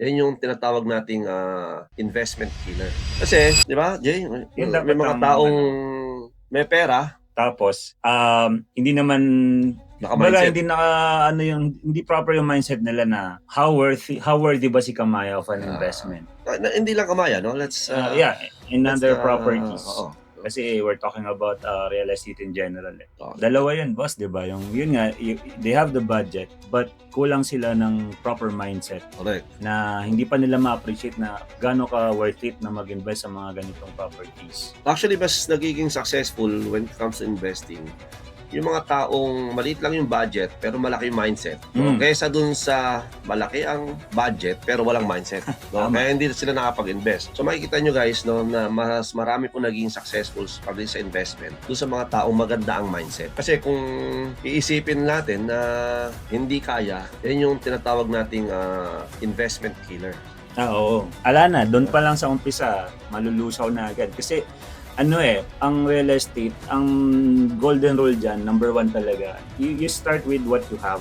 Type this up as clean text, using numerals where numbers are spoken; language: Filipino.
Yan yung tinatawag nating, investment killer. Kasi 'di ba, Jay, Yun may dapat mga ang taong ano, may pera, tapos, hindi naman kumbaga naka-mindset. hindi ano yung hindi proper yung mindset nila na how worthy ba si Kamaya of an Ah, investment? hindi lang kamaya 'no, Yeah, in let's, other properties. oo. Kasi we're talking about real estate in general, eh. Oo, Dalawa 'yun, boss, 'di ba? Yung yun nga, they have the budget but kulang sila ng proper mindset correct. na hindi pa nila ma-appreciate na gaano ka worth it na mag-invest sa mga ganitong properties. Actually, mas nagiging successful when it comes to investing, yung mga taong maliit lang yung budget pero malaki yung mindset, no? Mm, Kaysa dun sa malaki ang budget pero walang mindset, no? tama. Kaya hindi sila nakapag-invest. So makikita nyo guys, no, na mas marami po naging successful pagdating sa investment dun sa mga taong maganda ang mindset. Kasi kung iisipin natin na hindi kaya, yan yung tinatawag nating investment killer. Oo. Ala na, do'n pa lang sa umpisa, malulusaw na agad. Kasi ano ang real estate, ang golden rule diyan, number 1 talaga, you start with what you have.